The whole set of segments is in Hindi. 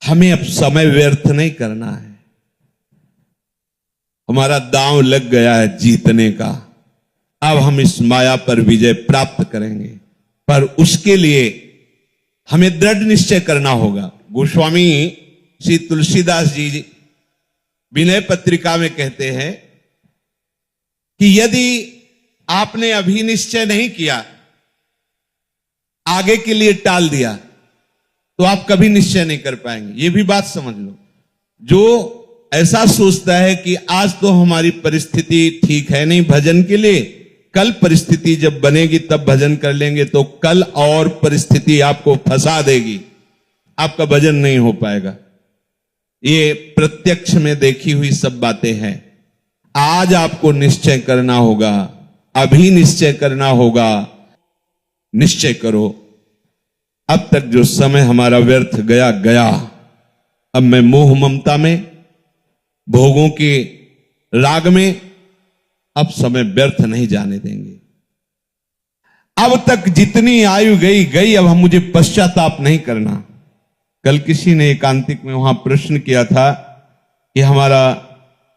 हमें अब समय व्यर्थ नहीं करना है। हमारा दांव लग गया है जीतने का। अब हम इस माया पर विजय प्राप्त करेंगे, पर उसके लिए हमें दृढ़ निश्चय करना होगा। गोस्वामी श्री तुलसीदास जी विनय पत्रिका में कहते हैं कि यदि आपने अभी निश्चय नहीं किया, आगे के लिए टाल दिया, तो आप कभी निश्चय नहीं कर पाएंगे। यह भी बात समझ लो। जो ऐसा सोचता है कि आज तो हमारी परिस्थिति ठीक है नहीं भजन के लिए, कल परिस्थिति जब बनेगी तब भजन कर लेंगे, तो कल और परिस्थिति आपको फंसा देगी, आपका भजन नहीं हो पाएगा। ये प्रत्यक्ष में देखी हुई सब बातें हैं। आज आपको निश्चय करना होगा, अभी निश्चय करना होगा। निश्चय करो, अब तक जो समय हमारा व्यर्थ गया गया। अब मैं मोह ममता में, भोगों के राग में अब समय व्यर्थ नहीं जाने देंगे। अब तक जितनी आयु गई गई, अब हम मुझे पश्चाताप नहीं करना। कल किसी ने एकांतिक में वहां प्रश्न किया था कि हमारा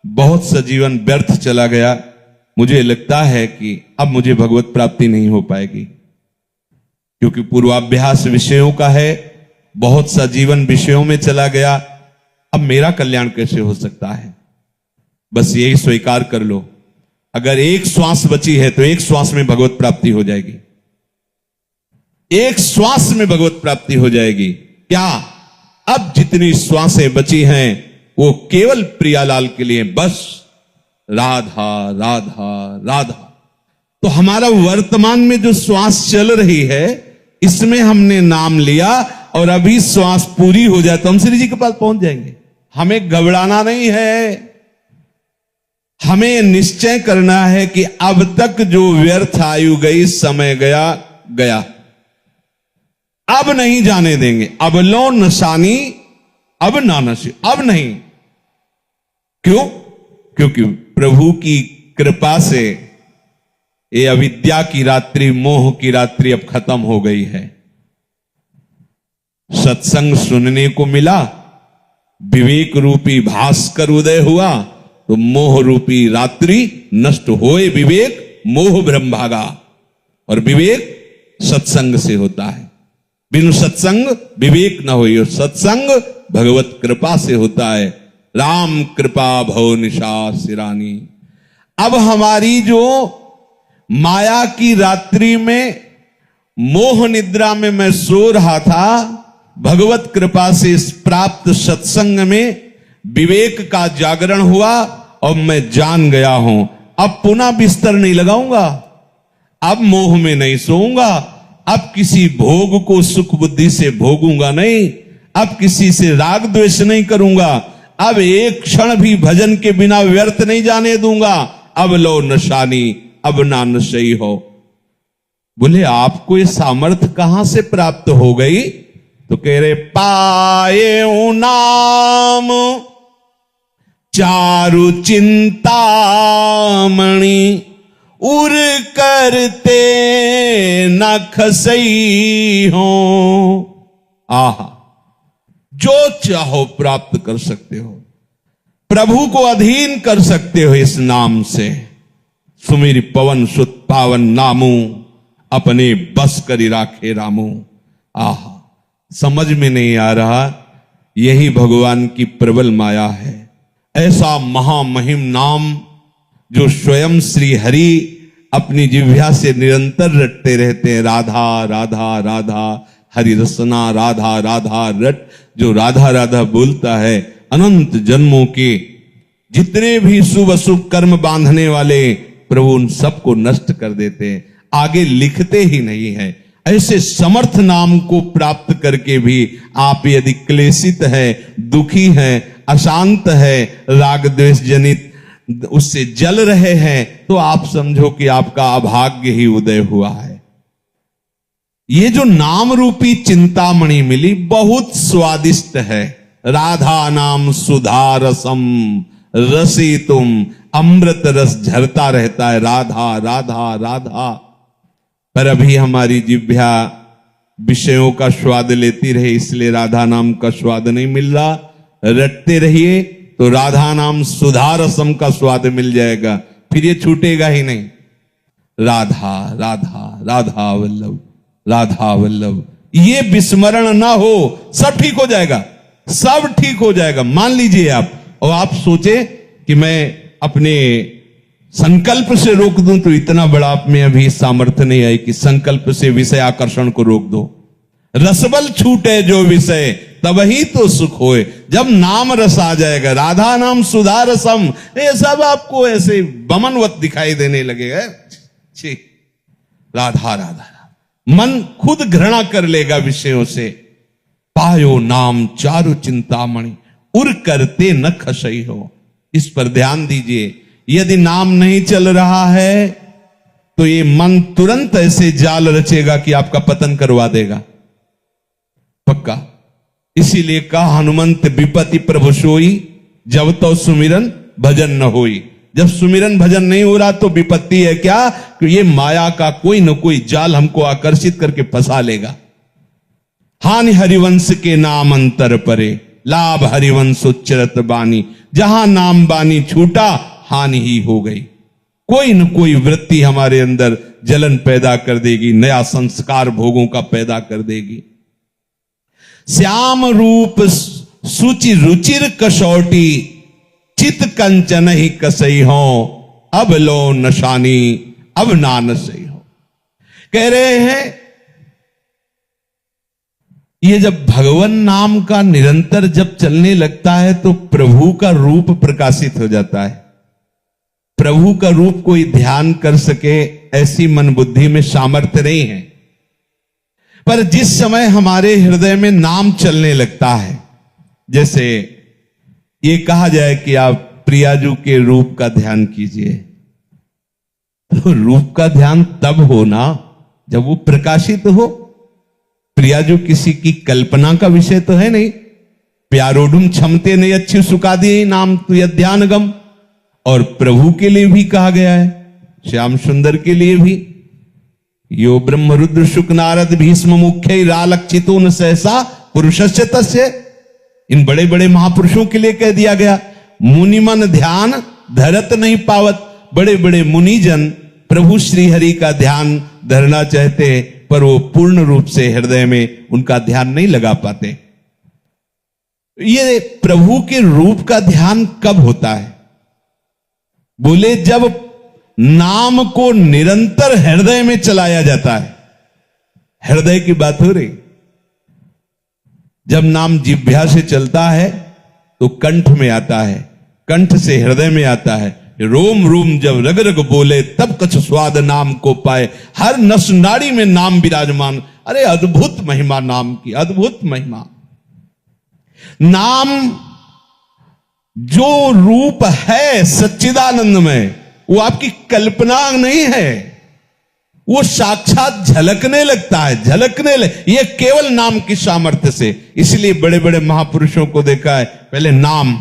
बहुत सा जीवन व्यर्थ चला गया, मुझे लगता है कि अब मुझे भगवत प्राप्ति नहीं हो पाएगी, क्योंकि पूर्वाभ्यास विषयों का है, बहुत सा जीवन विषयों में चला गया, अब मेरा कल्याण कैसे हो सकता है। बस यही स्वीकार कर लो, अगर एक श्वास बची है तो एक श्वास में भगवत प्राप्ति हो जाएगी। एक श्वास में भगवत प्राप्ति हो जाएगी। क्या अब जितनी श्वासें बची हैं वो केवल प्रियालाल के लिए, बस राधा राधा राधा। तो हमारा वर्तमान में जो श्वास चल रही है, इसमें हमने नाम लिया, और अभी श्वास पूरी हो जाए तो हम श्री जी के पास पहुंच जाएंगे। हमें घबराना नहीं है, हमें निश्चय करना है कि अब तक जो व्यर्थ आयु गई, समय गया गया, अब नहीं जाने देंगे। अब लो नशानी अब ना नशे, अब नहीं। क्यों? क्योंकि प्रभु की कृपा से ये अविद्या की रात्रि, मोह की रात्रि अब खत्म हो गई है। सत्संग सुनने को मिला, विवेक रूपी भास्कर उदय हुआ, तो मोह रूपी रात्रि नष्ट होए विवेक, मोह भ्रम भागा। और विवेक सत्संग से होता है, बिनु सत्संग विवेक न होई, और सत्संग भगवत कृपा से होता है। राम कृपा भव निशा सिरानी। अब हमारी जो माया की रात्रि में, मोह निद्रा में मैं सो रहा था, भगवत कृपा से इस प्राप्त सत्संग में विवेक का जागरण हुआ और मैं जान गया हूं। अब पुनः बिस्तर नहीं लगाऊंगा, अब मोह में नहीं सोऊंगा, अब किसी भोग को सुख बुद्धि से भोगूंगा नहीं, अब किसी से राग द्वेष नहीं करूंगा, अब एक क्षण भी भजन के बिना व्यर्थ नहीं जाने दूंगा। अब लो नशानी अब ना नशई हो। बोले आपको ये सामर्थ्य कहां से प्राप्त हो गई? तो कह रहे पाए नाम चारु चिंतामणि, उर करते न खसई हो। आहा, जो चाहो प्राप्त कर सकते हो, प्रभु को अधीन कर सकते हो इस नाम से। सुमिर पवन सुत पावन नामू, अपने बस करी राखे रामू। आहा, समझ में नहीं आ रहा, यही भगवान की प्रबल माया है। ऐसा महामहिम नाम जो स्वयं श्री हरि अपनी जिह्वा से निरंतर रटते रहते हैं। राधा राधा राधा हरि रसना, राधा राधा रट। जो राधा राधा बोलता है, अनंत जन्मों के जितने भी शुभ अशुभ कर्म बांधने वाले प्रभु उन सबको नष्ट कर देते हैं, आगे लिखते ही नहीं है। ऐसे समर्थ नाम को प्राप्त करके भी आप यदि क्लेशित है, दुखी है, अशांत है, राग द्वेष जनित उससे जल रहे हैं, तो आप समझो कि आपका अभाग्य ही उदय हुआ है। ये जो नाम रूपी चिंतामणि मिली बहुत स्वादिष्ट है। राधा नाम सुधा रसम रसी तुम, अमृत रस झरता रहता है। राधा राधा राधा। पर अभी हमारी जिह्वा विषयों का स्वाद लेती रहे, इसलिए राधा नाम का स्वाद नहीं मिल रहा। रटते रहिए तो राधा नाम सुधा रसम का स्वाद मिल जाएगा, फिर ये छूटेगा ही नहीं। राधा राधा राधा वल्लभ, राधा वल्लभ, ये विस्मरण ना हो, सब ठीक हो जाएगा, सब ठीक हो जाएगा। मान लीजिए आप, और आप सोचे कि मैं अपने संकल्प से रोक दूं, तो इतना बड़ा आप में अभी सामर्थ्य नहीं है कि संकल्प से विषय आकर्षण को रोक दो। रसबल छूटे जो विषय, तब ही तो सुख होए। जब नाम रस आ जाएगा, राधा नाम सुधा रसम, ये सब आपको ऐसे बमनवत दिखाई देने लगेगा। छी, राधा राधा, मन खुद घृणा कर लेगा विषयों से। पायो नाम चारु चिंतामणि, उर करते न खसई हो। इस पर ध्यान दीजिए। यदि नाम नहीं चल रहा है तो ये मन तुरंत ऐसे जाल रचेगा कि आपका पतन करवा देगा, पक्का। इसीलिए कहा हनुमंत विपत्ति प्रभु सोई, जब तो सुमिरन भजन न होई। जब सुमिरन भजन नहीं हो रहा तो विपत्ति है क्या, कि ये माया का कोई न कोई जाल हमको आकर्षित करके फंसा लेगा। हानि हरिवंश के नाम अंतर परे, लाभ हरिवंश उच्चरत बानी। जहां नाम बानी छूटा, हानि ही हो गई। कोई न कोई वृत्ति हमारे अंदर जलन पैदा कर देगी, नया संस्कार भोगों का पैदा कर देगी। श्याम रूप सुचि रुचिर कसौटी, चित कंचन ही कसई हो, अब लो नशानी अब ना नसई हो। कह रहे हैं ये जब भगवान नाम का निरंतर जब चलने लगता है तो प्रभु का रूप प्रकाशित हो जाता है। प्रभु का रूप कोई ध्यान कर सके ऐसी मन बुद्धि में सामर्थ्य नहीं है, पर जिस समय हमारे हृदय में नाम चलने लगता है, जैसे ये कहा जाए कि आप प्रियाजू के रूप का ध्यान कीजिए, तो रूप का ध्यान तब होना जब वो प्रकाशित हो। प्रियाजू किसी की कल्पना का विषय तो है नहीं। प्यारोडुम क्षमते नहीं अच्छी सुखा दिए नाम तु ध्यान गम। और प्रभु के लिए भी कहा गया है, श्याम सुंदर के लिए भी, यो ब्रह्म रुद्र शुक नारद भीष्म मुख्य रालक्षितो न सहसा पुरुषस्य तस्य। इन बड़े बड़े महापुरुषों के लिए कह दिया गया। मुनिमन ध्यान धरत नहीं पावत। बड़े बड़े मुनिजन प्रभु श्री हरि का ध्यान धरना चाहते, पर वो पूर्ण रूप से हृदय में उनका ध्यान नहीं लगा पाते। ये प्रभु के रूप का ध्यान कब होता है? बोले जब नाम को निरंतर हृदय में चलाया जाता है। हृदय की बात हो रही। जब नाम जिह्वा से चलता है तो कंठ में आता है, कंठ से हृदय में आता है। रोम रोम जब रग रग बोले, तब कछ स्वाद नाम को पाए। हर नस नाड़ी में नाम विराजमान। अरे अद्भुत महिमा नाम की, अद्भुत महिमा। नाम जो रूप है सच्चिदानंद में, वो आपकी कल्पना नहीं है, वो साक्षात झलकने लगता है, झलकने ये केवल नाम की सामर्थ्य से। इसलिए बड़े बड़े महापुरुषों को देखा है, पहले नाम,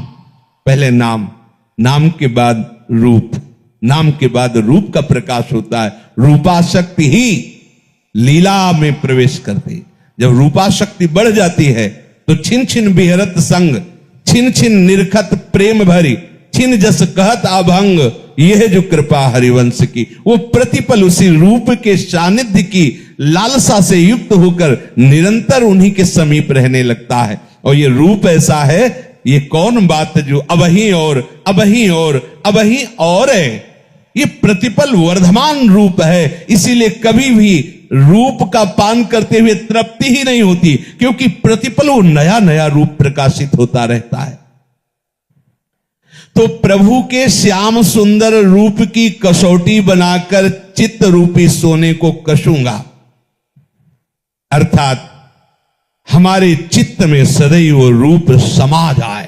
पहले नाम, नाम के बाद रूप, नाम के बाद रूप का प्रकाश होता है। रूपाशक्ति ही लीला में प्रवेश करती। जब रूपाशक्ति बढ़ जाती है तो छिन छिन बिहरत संग, छिन छिन निरखत प्रेम भरी, छिन जस कहत अभंग। यह जो कृपा हरिवंश की, वो प्रतिपल उसी रूप के सानिध्य की लालसा से युक्त होकर निरंतर उन्हीं के समीप रहने लगता है। और ये रूप ऐसा है, ये कौन बात जो अबही और अबही और अबही और है, ये प्रतिपल वर्धमान रूप है। इसीलिए कभी भी रूप का पान करते हुए तृप्ति ही नहीं होती, क्योंकि प्रतिपल वो नया नया रूप प्रकाशित होता रहता है। तो प्रभु के श्याम सुंदर रूप की कसौटी बनाकर चित्त रूपी सोने को कसूंगा, अर्थात हमारे चित्त में सदैव वो रूप समा जाए।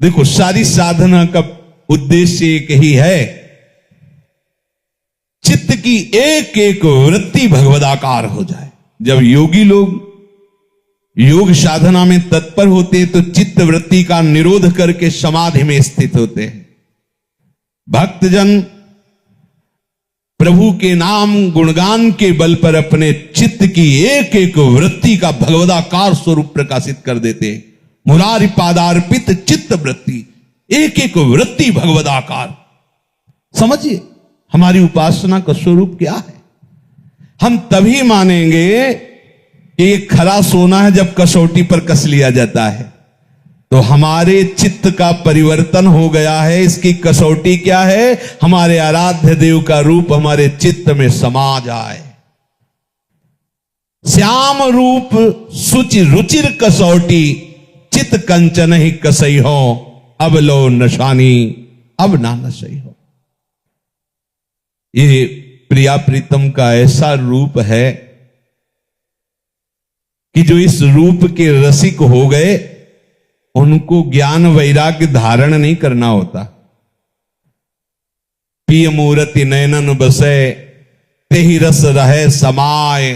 देखो, सारी साधना का उद्देश्य एक ही है, चित्त की एक एक वृत्ति भगवदाकार हो जाए। जब योगी लोग योग साधना में तत्पर होते तो चित्त वृत्ति का निरोध करके समाधि में स्थित होते हैं। भक्तजन प्रभु के नाम गुणगान के बल पर अपने चित्त की एक एक वृत्ति का भगवदाकार स्वरूप प्रकाशित कर देते। मुरारी पादार्पित चित्त वृत्ति, एक एक वृत्ति भगवदाकार। समझिए हमारी उपासना का स्वरूप क्या है। हम तभी मानेंगे कि ये खरा सोना है जब कसौटी पर कस लिया जाता है। तो हमारे चित्त का परिवर्तन हो गया है। इसकी कसौटी क्या है? हमारे आराध्य देव का रूप हमारे चित्त में समा जाए। श्याम रूप सुचि रुचिर कसौटी, चित कंचन ही कसई हो, अब लो नशानी अब ना नशई हो। ये प्रिया प्रीतम का ऐसा रूप है कि जो इस रूप के रसिक हो गए उनको ज्ञान वैराग्य धारण नहीं करना होता। पिय मूर्ति नयनन बसे, तेहि रस रहे समाए,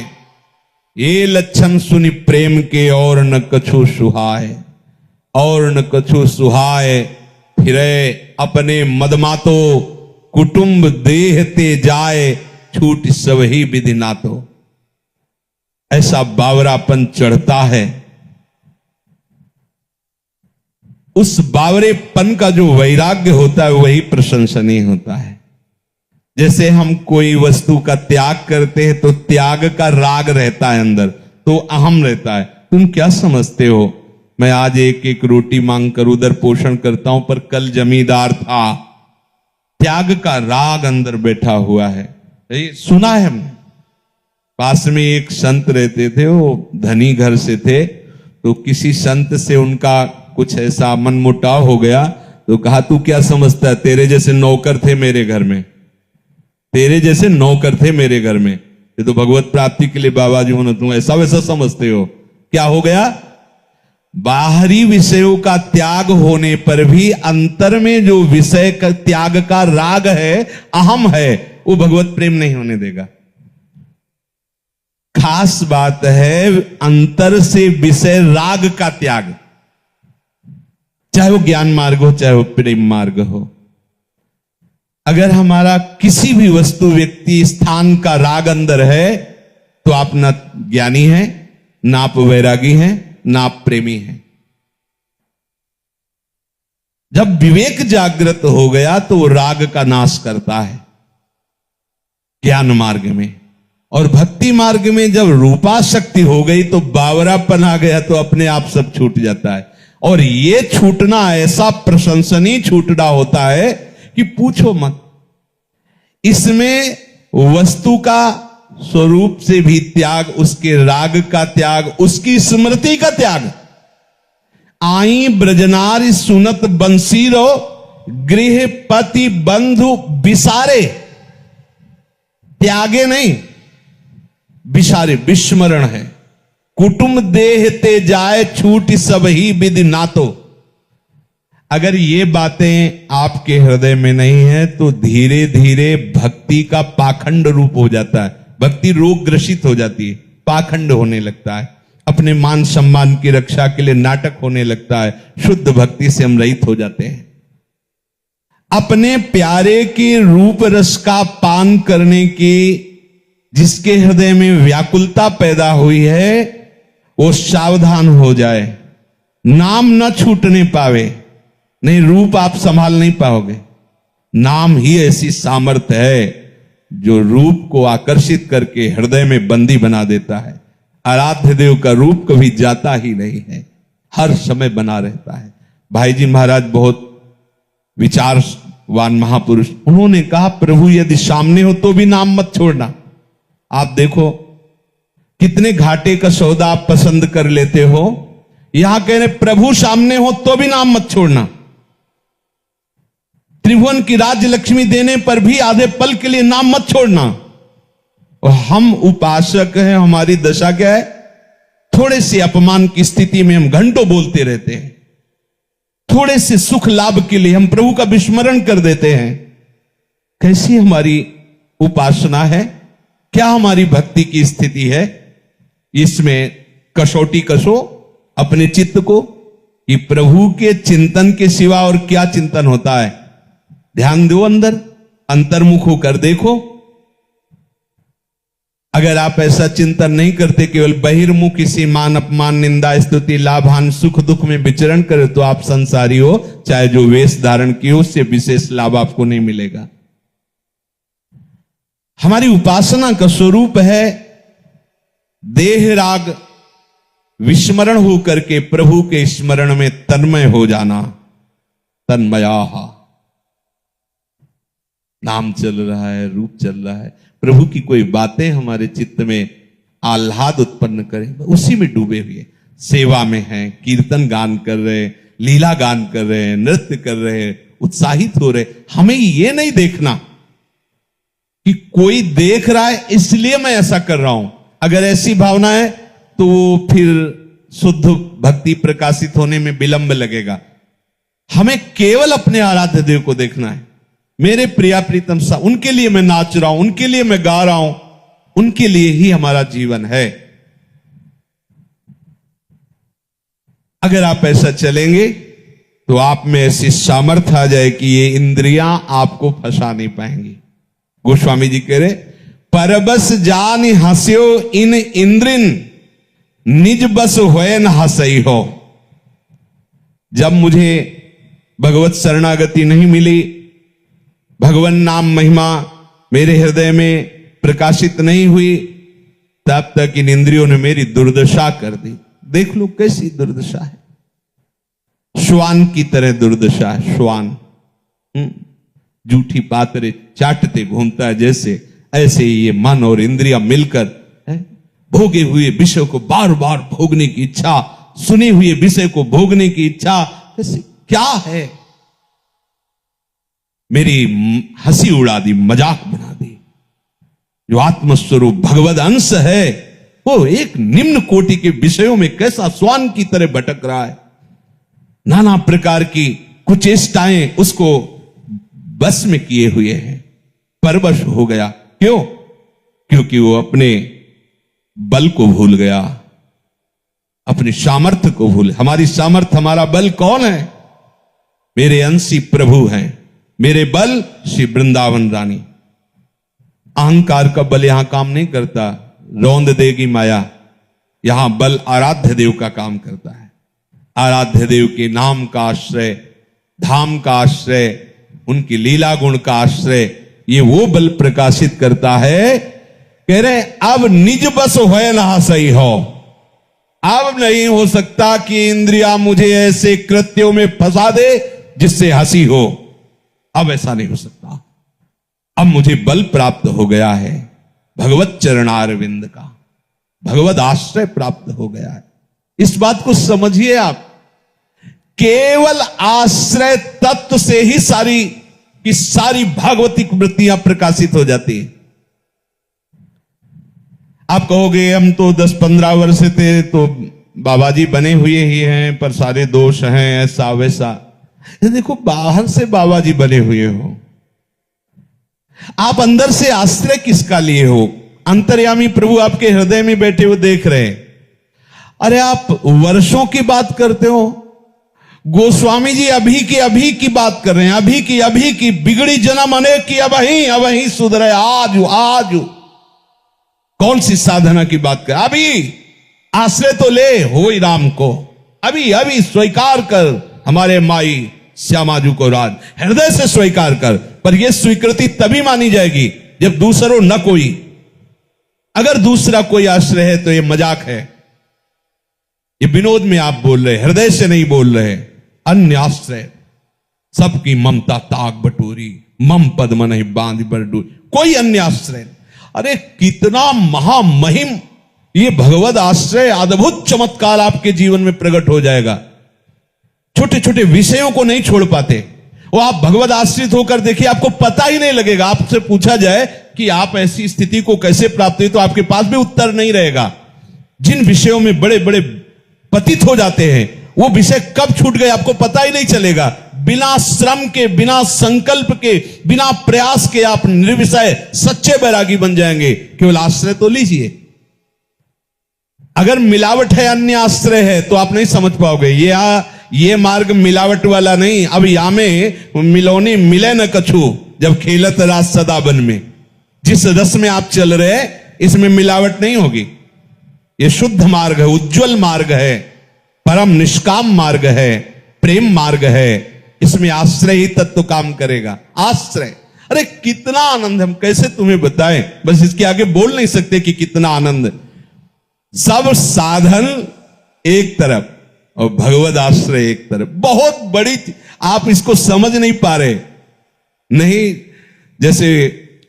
ये लक्षण सुनि प्रेम के और न कछु सुहाए, और न कछु सुहाए। फिरे अपने मदमातो, कुटुंब देह ते जाए, छूट सब ही विधि नातो। ऐसा बावरापन चढ़ता है। उस बावरेपन का जो वैराग्य होता है वही प्रशंसनीय होता है। जैसे हम कोई वस्तु का त्याग करते हैं तो त्याग का राग रहता है अंदर, तो अहम रहता है। तुम क्या समझते हो, मैं आज एक एक रोटी मांग कर उधर पोषण करता हूं, पर कल जमींदार था। त्याग का राग अंदर बैठा हुआ है। सुना है हमने। पास में एक संत रहते थे, वो धनी घर से थे। तो किसी संत से उनका कुछ ऐसा मनमुटाव हो गया, तो कहा तू क्या समझता है, तेरे जैसे नौकर थे मेरे घर में, तेरे जैसे नौकर थे मेरे घर में, ये तो भगवत प्राप्ति के लिए बाबा जी होना, तुम ऐसा वैसा समझते हो। क्या हो गया? बाहरी विषयों का त्याग होने पर भी अंतर में जो विषय का त्याग का राग है, अहम है, वो भगवत प्रेम नहीं होने देगा। खास बात है अंतर से विषय राग का त्याग, चाहे वो ज्ञान मार्ग हो चाहे वो प्रेम मार्ग हो। अगर हमारा किसी भी वस्तु व्यक्ति स्थान का राग अंदर है तो आप ना ज्ञानी हैं, ना आप वैरागी हैं, ना आप प्रेमी हैं। जब विवेक जागृत हो गया तो वो राग का नाश करता है ज्ञान मार्ग में। और भक्ति मार्ग में जब रूपा शक्ति हो गई तो बावरापन आ गया, तो अपने आप सब छूट जाता है। और ये छूटना ऐसा प्रशंसनीय छूटना होता है कि पूछो मत। इसमें वस्तु का स्वरूप से भी त्याग, उसके राग का त्याग, उसकी स्मृति का त्याग। आई ब्रजनारी सुनत बंसीरो, गृह पति बंधु बिसारे। त्यागे नहीं, बिसारे, विस्मरण है। कुटुंब देह ते जाए, छूट सब ही विधि नातो। अगर ये बातें आपके हृदय में नहीं है तो धीरे धीरे भक्ति का पाखंड रूप हो जाता है। भक्ति रोग ग्रसित हो जाती है, पाखंड होने लगता है, अपने मान सम्मान की रक्षा के लिए नाटक होने लगता है। शुद्ध भक्ति से हम रहित हो जाते हैं। अपने प्यारे के रूप रस का पान करने की जिसके हृदय में व्याकुलता पैदा हुई है वो सावधान हो जाए, नाम न छूटने पावे। नहीं, रूप आप संभाल नहीं पाओगे। नाम ही ऐसी सामर्थ्य है जो रूप को आकर्षित करके हृदय में बंदी बना देता है। आराध्य देव का रूप कभी जाता ही नहीं है, हर समय बना रहता है। भाई जी महाराज बहुत विचारवान महापुरुष, उन्होंने कहा प्रभु यदि सामने हो तो भी नाम मत छोड़ना। आप देखो कितने घाटे का सौदा आप पसंद कर लेते हो। यहां कह रहे प्रभु सामने हो तो भी नाम मत छोड़ना। त्रिभुवन की राज्य लक्ष्मी देने पर भी आधे पल के लिए नाम मत छोड़ना। और हम उपासक हैं, हमारी दशा क्या है? थोड़े से अपमान की स्थिति में हम घंटों बोलते रहते हैं। थोड़े से सुख लाभ के लिए हम प्रभु का विस्मरण कर देते हैं। कैसी हमारी उपासना है? क्या हमारी भक्ति की स्थिति है? इसमें कसौटी कसो अपने चित्त को कि प्रभु के चिंतन के सिवा और क्या चिंतन होता है। ध्यान दो, अंदर अंतर्मुख होकर देखो। अगर आप ऐसा चिंतन नहीं करते, केवल बहिर्मुख किसी मान अपमान निंदा स्तुति लाभान सुख दुख में विचरण करे, तो आप संसारी हो, चाहे जो वेश धारण की हो, उससे विशेष लाभ आपको नहीं मिलेगा। हमारी उपासना का स्वरूप है देह राग विस्मरण होकर के प्रभु के स्मरण में तन्मय हो जाना। तन्मया नाम चल रहा है, रूप चल रहा है, प्रभु की कोई बातें हमारे चित्त में आह्लाद उत्पन्न करें, उसी में डूबे हुए सेवा में हैं, कीर्तन गान कर रहे, लीला गान कर रहे हैं, नृत्य कर रहे हैं, उत्साहित हो रहे। हमें ये नहीं देखना कि कोई देख रहा है इसलिए मैं ऐसा कर रहा हूं। अगर ऐसी भावना है तो फिर शुद्ध भक्ति प्रकाशित होने में विलंब लगेगा। हमें केवल अपने आराध्य देव को देखना है। मेरे प्रिया प्रीतम सा, उनके लिए मैं नाच रहा हूं, उनके लिए मैं गा रहा हूं, उनके लिए ही हमारा जीवन है। अगर आप ऐसा चलेंगे तो आप में ऐसी सामर्थ्य आ जाए कि ये इंद्रियां आपको फंसा नहीं पाएंगी। गोस्वामी जी कह रहे, परबस जान हंस्यो इन इंद्रिन निज बस होए न हंसई हो। जब मुझे भगवत शरणागति नहीं मिली, भगवान नाम महिमा मेरे हृदय में प्रकाशित नहीं हुई, तब तक इन इंद्रियों ने मेरी दुर्दशा कर दी। देख लो कैसी दुर्दशा है, श्वान की तरह दुर्दशा है। श्वान जूठी पातरे चाटते घूमता है जैसे, ऐसे ही ये मन और इंद्रियां मिलकर भोगे हुए विषय को बार बार भोगने की इच्छा, सुने हुए विषय को भोगने की इच्छा। ऐसे क्या है, मेरी हंसी उड़ा दी, मजाक बना दी। जो आत्मस्वरूप भगवद अंश है वो एक निम्न कोटि के विषयों में कैसा श्वान की तरह भटक रहा है। नाना प्रकार की कुचेष्टाएं उसको बस में किए हुए हैं, परवश हो गया। क्यों? क्योंकि वो अपने बल को भूल गया, अपनी सामर्थ्य को भूल। हमारी सामर्थ्य, हमारा बल कौन है? मेरे अंशी प्रभु हैं, मेरे बल श्री वृंदावन रानी। अहंकार का बल यहां काम नहीं करता, रौंद देगी माया। यहां बल आराध्य देव का काम करता है। आराध्य देव के नाम का आश्रय, धाम का आश्रय, उनकी लीला गुण का आश्रय, ये वो बल प्रकाशित करता है। कह रहे अब निज बस होए ना सही हो। अब नहीं हो सकता कि इंद्रिया मुझे ऐसे कृत्यों में फंसा दे जिससे हंसी हो। अब ऐसा नहीं हो सकता। अब मुझे बल प्राप्त हो गया है, भगवत चरणारविंद का, भगवत आश्रय प्राप्त हो गया है। इस बात को समझिए आप। केवल आश्रय तत्व से ही सारी की सारी भागवतिक वृत्तियां प्रकाशित हो जाती है। आप कहोगे हम तो 10-15 वर्ष थे तो बाबा जी बने हुए ही हैं, पर सारे दोष हैं, ऐसा वैसा। देखो, बाहर से बाबा जी बने हुए हो, आप अंदर से आश्रय किसका लिए हो? अंतर्यामी प्रभु आपके हृदय में बैठे हुए देख रहे हैं। अरे आप वर्षों की बात करते हो, गोस्वामी जी अभी की बात कर रहे हैं। अभी की बिगड़ी जन्म अनेक की, अबही सुधरे आज। कौन सी साधना की बात कर? अभी आश्रय तो ले हो राम को, अभी स्वीकार कर हमारे माई श्यामाजू को राज, हृदय से स्वीकार कर। पर यह स्वीकृति तभी मानी जाएगी जब दूसरों न कोई। अगर दूसरा कोई आश्रय है तो यह मजाक है, ये विनोद में आप बोल रहे, हृदय से नहीं बोल रहे। अन्य आश्रय सबकी ममता ताक बटोरी, मम पद्म नहीं बांध बरडू, कोई अन्य आश्रय। अरे कितना महामहिम ये भगवद आश्रय, अद्भुत चमत्कार आपके जीवन में प्रकट हो जाएगा। छोटे छोटे विषयों को नहीं छोड़ पाते वो। आप भगवद आश्रित होकर देखिए, आपको पता ही नहीं लगेगा। आपसे पूछा जाए कि आप ऐसी स्थिति को कैसे प्राप्त हुई, तो आपके पास भी उत्तर नहीं रहेगा। जिन विषयों में बड़े बड़े पतित हो जाते हैं, वो विषय कब छूट गए आपको पता ही नहीं चलेगा। बिना श्रम के, बिना संकल्प के, बिना प्रयास के आप निर्विषय सच्चे बैरागी बन जाएंगे। केवल आश्रय तो लीजिए। अगर मिलावट है, अन्य आश्रय है, तो आप नहीं समझ पाओगे। ये मार्ग मिलावट वाला नहीं। अब या में मिलोनी मिले न कछु, जब खेलत रास सदा बन में। जिस रस में आप चल रहे इसमें मिलावट नहीं होगी। ये शुद्ध मार्ग है, उज्जवल मार्ग है, परम निष्काम मार्ग है, प्रेम मार्ग है। इसमें आश्रय ही तत्व काम करेगा। आश्रय, अरे कितना आनंद, हम कैसे तुम्हें बताएं, बस इसके आगे बोल नहीं सकते कि कितना आनंद। सब साधन एक तरफ और भगवद आश्रय एक तरफ, बहुत बड़ी, आप इसको समझ नहीं पा रहे। नहीं, जैसे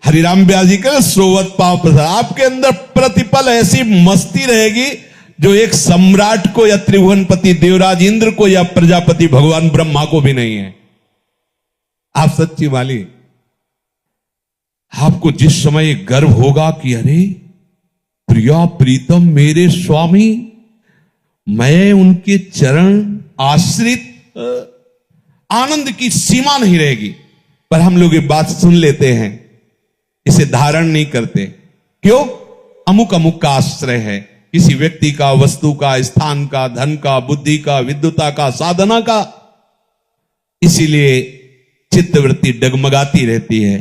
हरिराम व्यास जी का सोवत पाव प्रसाद, आपके अंदर प्रतिपल ऐसी मस्ती रहेगी जो एक सम्राट को या त्रिभुवनपति देवराज इंद्र को या प्रजापति भगवान ब्रह्मा को भी नहीं है। आप सच्ची वाली, आपको जिस समय गर्व होगा कि अरे प्रिया प्रीतम मेरे स्वामी, मैं उनके चरण आश्रित, आनंद की सीमा नहीं रहेगी। पर हम लोग ये बात सुन लेते हैं, इसे धारण नहीं करते। क्यों? अमुक अमुक का आश्रय है, किसी व्यक्ति का, वस्तु का, स्थान का, धन का, बुद्धि का, विद्युता का, साधना का। इसीलिए चित्तवृत्ति डगमगाती रहती है।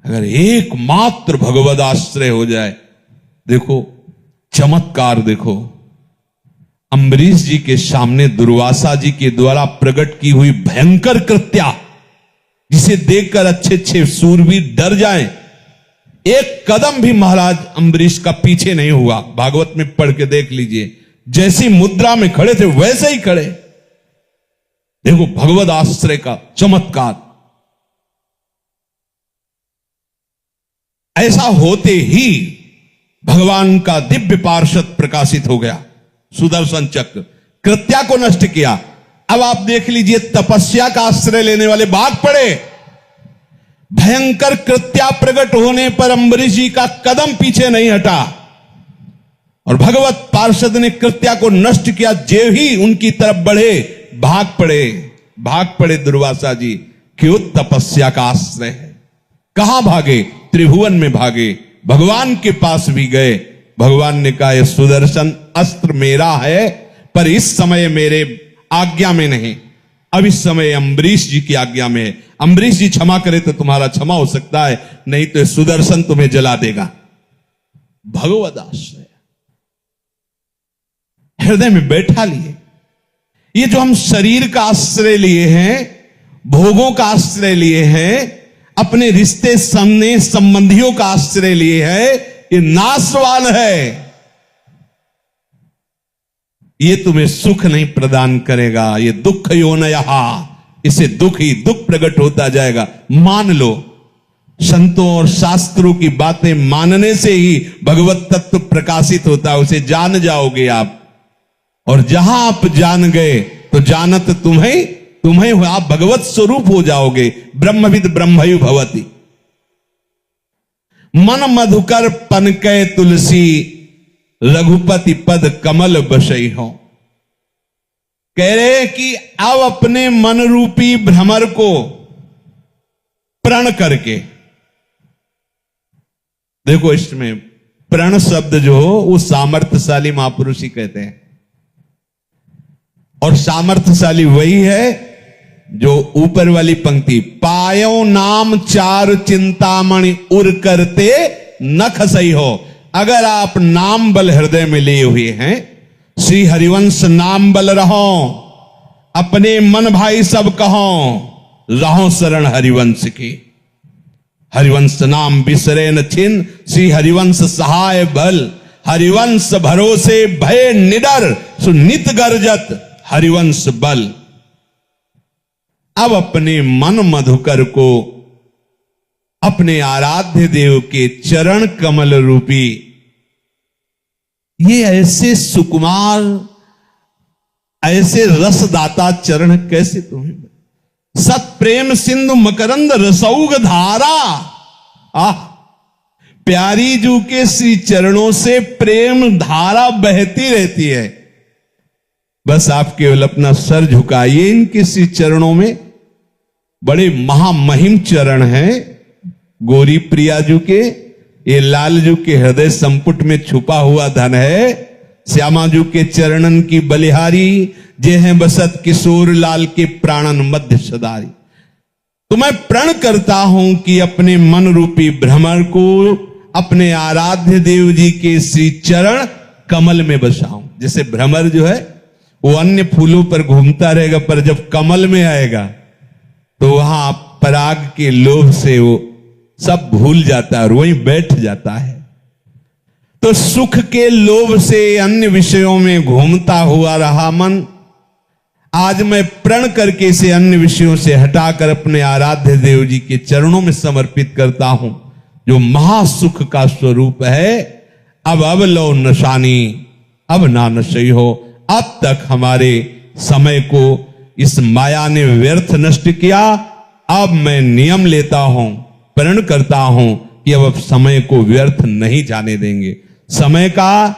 अगर एकमात्र भगवद आश्रय हो जाए, देखो चमत्कार, देखो अम्बरीश जी के सामने दुर्वासा जी के द्वारा प्रकट की हुई भयंकर कृत्या, जिसे देखकर अच्छे अच्छे सूरवीर डर जाएं। एक कदम भी महाराज अम्बरीश का पीछे नहीं हुआ। भागवत में पढ़ के देख लीजिए, जैसी मुद्रा में खड़े थे वैसे ही खड़े। देखो भगवद आश्रय का चमत्कार। ऐसा होते ही भगवान का दिव्य पार्षद प्रकाशित हो गया, सुदर्शन चक्र, कृत्या को नष्ट किया। अब आप देख लीजिए, तपस्या का आश्रय लेने वाले भाग पड़े। भयंकर कृत्या प्रकट होने पर अम्बरीश जी का कदम पीछे नहीं हटा और भगवत पार्षद ने कृत्या को नष्ट किया। जे ही उनकी तरफ बढ़े, भाग पड़े दुर्वासा जी। क्यों? तपस्या का आश्रय है। कहां भागे? त्रिभुवन में भागे, भगवान के पास भी गए। भगवान ने कहा, यह सुदर्शन अस्त्र मेरा है, पर इस समय मेरे आज्ञा में नहीं, अब इस समय अम्बरीश जी की आज्ञा में है। अम्बरीश जी क्षमा करे तो तुम्हारा क्षमा हो सकता है, नहीं तो सुदर्शन तुम्हें जला देगा। भगवद आश्रय हृदय में बैठा लिए। ये जो हम शरीर का आश्रय लिए हैं, भोगों का आश्रय लिए हैं, अपने रिश्ते संबंधियों का आश्रय लिए है, ये नाशवान है। ये तुम्हें सुख नहीं प्रदान करेगा, ये दुख योनयहा, इसे दुख ही दुख प्रकट होता जाएगा। मान लो, संतों और शास्त्रों की बातें मानने से ही भगवत तत्व प्रकाशित होता है, उसे जान जाओगे आप। और जहां आप जान गए तो जानत तुम्हें हो, आप भगवत स्वरूप हो जाओगे। ब्रह्मविद ब्रह्मयु भवति। मन मधुकर पनकै तुलसी, रघुपति पद कमल बसई हो। कह रहे कि अब अपने मन रूपी भ्रमर को प्रण करके, देखो इसमें प्रण शब्द जो हो वो सामर्थ्यशाली महापुरुष ही कहते हैं, और सामर्थ्यशाली वही है जो ऊपर वाली पंक्ति, पायो नाम चार चिंतामणि उर करते नख सही हो। अगर आप नाम बल हृदय में लिए हुए हैं, श्री हरिवंश नाम बल रहो, अपने मन भाई सब कहो, रहो शरण हरिवंश की। हरिवंश नाम बिसरे न छिन, श्री हरिवंश सहाय बल। हरिवंश भरोसे भय निडर, सुनित गर्जत हरिवंश बल। अब अपने मन मधुकर को अपने आराध्य देव के चरण कमल रूपी, ये ऐसे सुकुमार, ऐसे रसदाता चरण कैसे तुम्हें, सत प्रेम सिंधु मकरंद रसौग धारा। प्यारी जू के श्री चरणों से प्रेम धारा बहती रहती है। बस आप केवल अपना सर झुकाइए इनके श्री चरणों में। बड़े महामहिम चरण हैं गौरी प्रिया जू के। ये लाल जू के हृदय संपुट में छुपा हुआ धन है। श्यामा जू के चरणन की बलिहारी, जे हैं बसत किशोर लाल के प्राणन मध्य सदारी। तो मैं प्रण करता हूं कि अपने मन रूपी भ्रमर को अपने आराध्य देव जी के श्री चरण कमल में बसाऊं। जैसे भ्रमर जो है वो अन्य फूलों पर घूमता रहेगा, पर जब कमल में आएगा तो वहां पराग के लोभ से वो सब भूल जाता है और वहीं बैठ जाता है। तो सुख के लोभ से अन्य विषयों में घूमता हुआ रहा मन, आज मैं प्रण करके इसे अन्य विषयों से हटाकर अपने आराध्य देव जी के चरणों में समर्पित करता हूं, जो महासुख का स्वरूप है। अब लो नशानी, अब ना नशई हो। अब तक हमारे समय को इस माया ने व्यर्थ नष्ट किया। अब मैं नियम लेता हूं, प्रण करता हूं कि अब समय को व्यर्थ नहीं जाने देंगे। समय का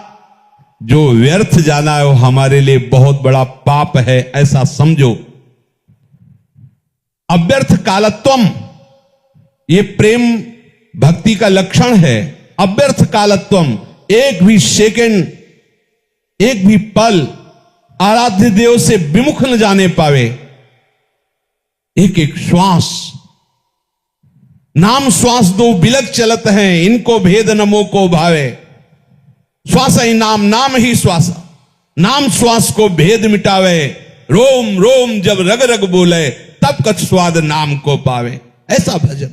जो व्यर्थ जाना है वो हमारे लिए बहुत बड़ा पाप है, ऐसा समझो। अव्यर्थ कालत्वम, ये प्रेम भक्ति का लक्षण है। अव्यर्थ कालत्वम, एक भी सेकंड, एक भी पल आराध्य देव से विमुख न जाने पावे। एक एक श्वास, नाम श्वास दो बिलक चलत हैं, इनको भेद नमो को भावे। श्वास ही नाम, नाम ही श्वास, नाम श्वास को भेद मिटावे। रोम रोम जब रग रग बोले, तब कछ स्वाद नाम को पावे। ऐसा भजन।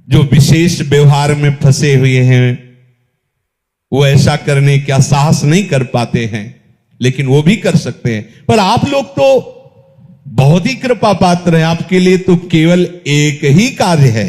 जो विशेष व्यवहार में फंसे हुए हैं वो ऐसा करने का साहस नहीं कर पाते हैं, लेकिन वो भी कर सकते हैं। पर आप लोग तो बहुत ही कृपा पात्र हैं। आपके लिए तो केवल एक ही कार्य है,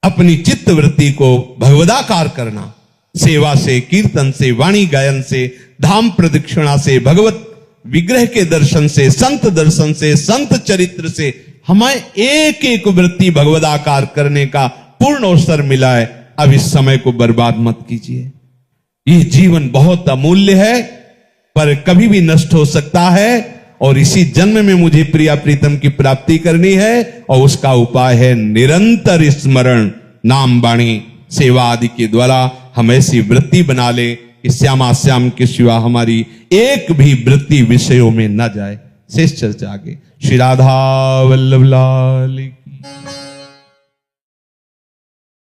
अपनी चित्त वृत्ति को भगवदाकार करना। सेवा से, कीर्तन से, वाणी गायन से, धाम प्रदक्षिणा से, भगवत विग्रह के दर्शन से, संत दर्शन से, संत चरित्र से हमें एक एक वृत्ति भगवदाकार करने का पूर्ण अवसर मिला है। अब इस समय को बर्बाद मत कीजिए। ये जीवन बहुत अमूल्य है, पर कभी भी नष्ट हो सकता है, और इसी जन्म में मुझे प्रिया प्रीतम की प्राप्ति करनी है, और उसका उपाय है निरंतर स्मरण, नाम, वाणी, सेवा आदि के द्वारा हम ऐसी वृत्ति बना ले कि श्यामा श्याम के सिवा हमारी एक भी वृत्ति विषयों में न जाए। शेष चर्चा आगे। श्री राधा वल्लभ लाल की।